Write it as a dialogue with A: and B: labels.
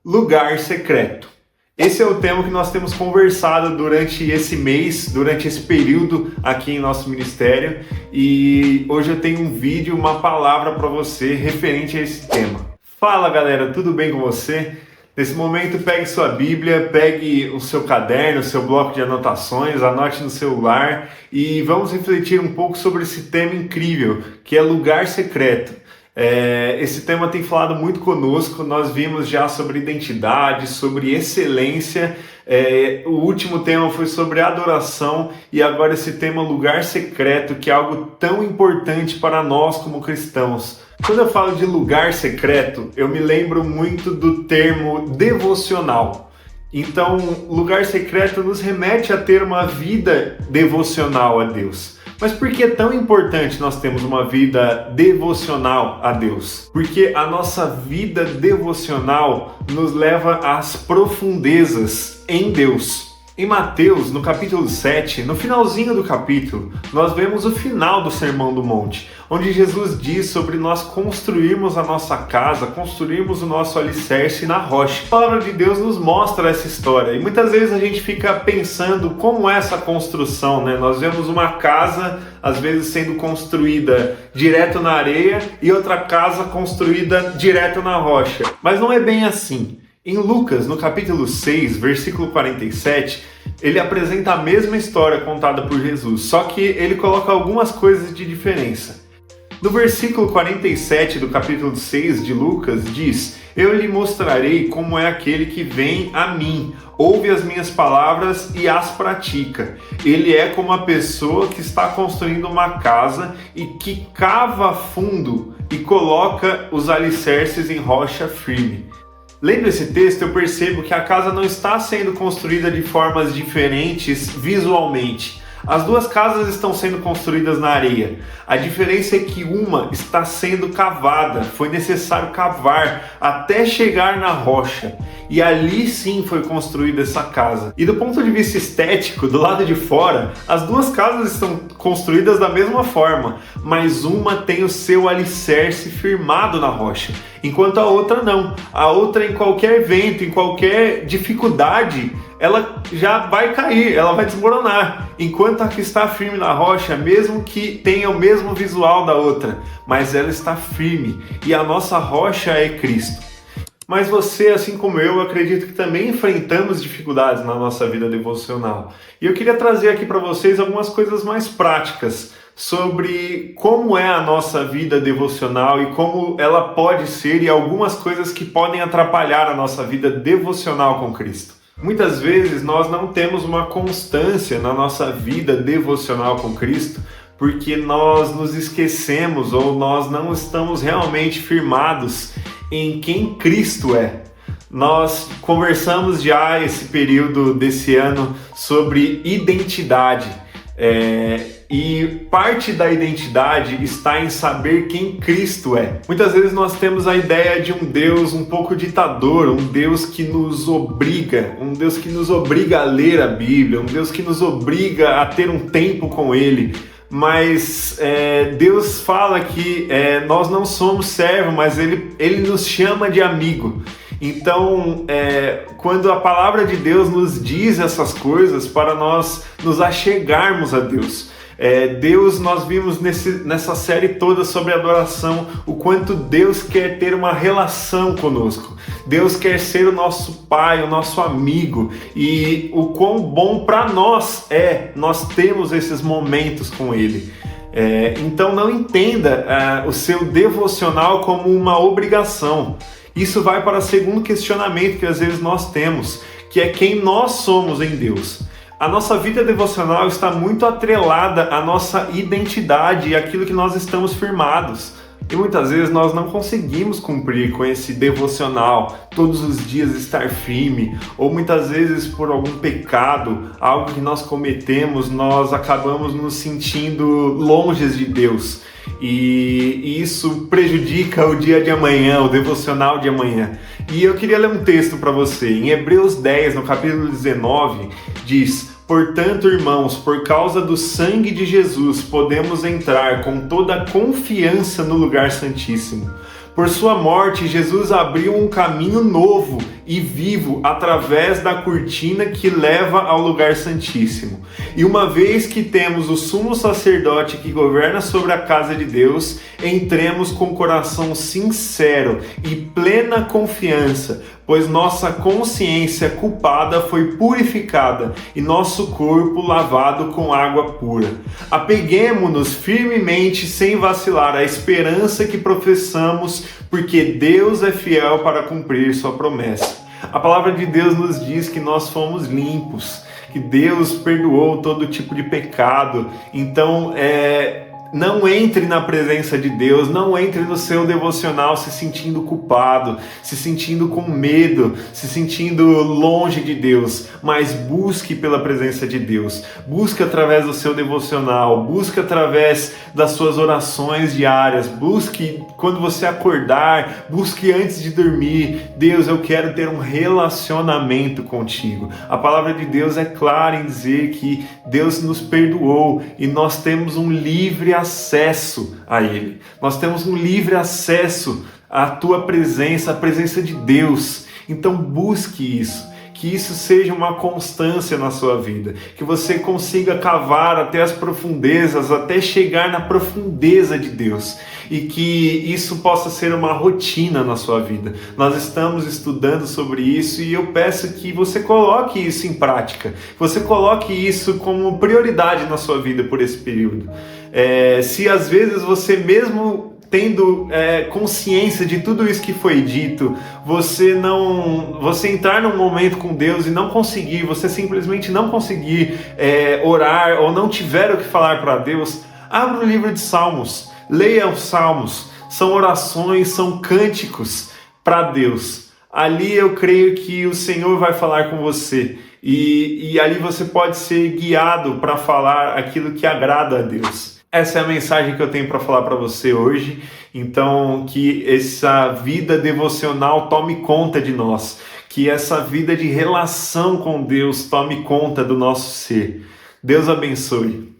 A: Lugar secreto. Esse é o tema que nós temos conversado durante esse mês, durante esse período aqui em nosso ministério, e hoje eu tenho um vídeo, uma palavra para você referente a esse tema. Fala galera, tudo bem com você? Nesse momento pegue sua Bíblia, pegue o seu caderno, o seu bloco de anotações, anote no celular e vamos refletir um pouco sobre esse tema incrível, que é lugar secreto. Esse tema tem falado muito conosco, nós vimos já sobre identidade, sobre excelência, o último tema foi sobre adoração e agora esse tema lugar secreto, que é algo tão importante para nós como cristãos. Quando eu falo de lugar secreto, eu me lembro muito do termo devocional. Então, lugar secreto nos remete a ter uma vida devocional a Deus. Mas por que é tão importante nós termos uma vida devocional a Deus? Porque a nossa vida devocional nos leva às profundezas em Deus. Em Mateus, no capítulo 7, no finalzinho do capítulo, nós vemos o final do Sermão do Monte, onde Jesus diz sobre nós construirmos a nossa casa, construirmos o nosso alicerce na rocha. A palavra de Deus nos mostra essa história e muitas vezes a gente fica pensando como é essa construção, né? Nós vemos uma casa, às vezes, sendo construída direto na areia e outra casa construída direto na rocha. Mas não é bem assim. Em Lucas, no capítulo 6, versículo 47, ele apresenta a mesma história contada por Jesus, só que ele coloca algumas coisas de diferença. No versículo 47 do capítulo 6 de Lucas diz: "Eu lhe mostrarei como é aquele que vem a mim, ouve as minhas palavras e as pratica. Ele é como a pessoa que está construindo uma casa e que cava fundo e coloca os alicerces em rocha firme." Lendo esse texto, eu percebo que a casa não está sendo construída de formas diferentes visualmente. As duas casas estão sendo construídas na areia. A diferença é que uma está sendo cavada, foi necessário cavar até chegar na rocha. E ali sim foi construída essa casa. E do ponto de vista estético, do lado de fora, as duas casas estão construídas da mesma forma, mas uma tem o seu alicerce firmado na rocha, enquanto a outra não. A outra, em qualquer vento, em qualquer dificuldade, ela já vai cair, ela vai desmoronar, enquanto a que está firme na rocha, mesmo que tenha o mesmo visual da outra, mas ela está firme, e a nossa rocha é Cristo. Mas você, assim como eu acredito que também enfrentamos dificuldades na nossa vida devocional. E eu queria trazer aqui para vocês algumas coisas mais práticas sobre como é a nossa vida devocional e como ela pode ser, e algumas coisas que podem atrapalhar a nossa vida devocional com Cristo. Muitas vezes nós não temos uma constância na nossa vida devocional com Cristo porque nós nos esquecemos ou nós não estamos realmente firmados em quem Cristo é. Nós conversamos já esse período desse ano sobre identidade. E parte da identidade está em saber quem Cristo é. Muitas vezes nós temos a ideia de um Deus um pouco ditador, um Deus que nos obriga, a ler a Bíblia, um Deus que nos obriga a ter um tempo com Ele. Mas Deus fala que nós não somos servos, mas Ele nos chama de amigo. Então, quando a palavra de Deus nos diz essas coisas para nós nos achegarmos a Deus. Deus, nós vimos nessa série toda sobre adoração, o quanto Deus quer ter uma relação conosco. Deus quer ser o nosso Pai, o nosso amigo, e o quão bom para nós nós temos esses momentos com Ele. Então não entenda o seu devocional como uma obrigação. Isso vai para o segundo questionamento que às vezes nós temos, que é quem nós somos em Deus. A nossa vida devocional está muito atrelada à nossa identidade e àquilo que nós estamos firmados. E muitas vezes nós não conseguimos cumprir com esse devocional, todos os dias estar firme, ou muitas vezes por algum pecado, algo que nós cometemos, nós acabamos nos sentindo longe de Deus. E isso prejudica o dia de amanhã, o devocional de amanhã. E eu queria ler um texto para você. Em Hebreus 10, no capítulo 19, diz: "Portanto, irmãos, por causa do sangue de Jesus, podemos entrar com toda a confiança no lugar santíssimo, Por sua morte, Jesus abriu um caminho novo e vivo através da cortina que leva ao lugar santíssimo. E uma vez que temos o sumo sacerdote que governa sobre a casa de Deus, entremos com coração sincero e plena confiança, pois nossa consciência culpada foi purificada e nosso corpo lavado com água pura. Apeguemo-nos firmemente, sem vacilar, à esperança que professamos, porque Deus é fiel para cumprir sua promessa. A palavra de Deus nos diz que nós fomos limpos, que Deus perdoou todo tipo de pecado. Então, não entre na presença de Deus, não entre no seu devocional se sentindo culpado, se sentindo com medo, se sentindo longe de Deus, mas busque pela presença de Deus, busque através do seu devocional, busque através das suas orações diárias, busque quando você acordar, busque antes de dormir. Deus, eu quero ter um relacionamento contigo. A palavra de Deus é clara em dizer que Deus nos perdoou e nós temos um livre acesso a Ele. Nós temos um livre acesso à tua presença, à presença de Deus. Então busque isso, que isso seja uma constância na sua vida, que você consiga cavar até as profundezas, até chegar na profundeza de Deus, e que isso possa ser uma rotina na sua vida. Nós estamos estudando sobre isso e eu peço que você coloque isso em prática, que você coloque isso como prioridade na sua vida por esse período. Se às vezes você mesmo tendo consciência de tudo isso que foi dito, você entrar num momento com Deus e não conseguir, você simplesmente não conseguir orar ou não tiver o que falar para Deus, abra o livro de Salmos, leia os Salmos, são orações, são cânticos para Deus. Ali eu creio que o Senhor vai falar com você e ali você pode ser guiado para falar aquilo que agrada a Deus. Essa é a mensagem que eu tenho para falar para você hoje. Então, que essa vida devocional tome conta de nós, que essa vida de relação com Deus tome conta do nosso ser. Deus abençoe.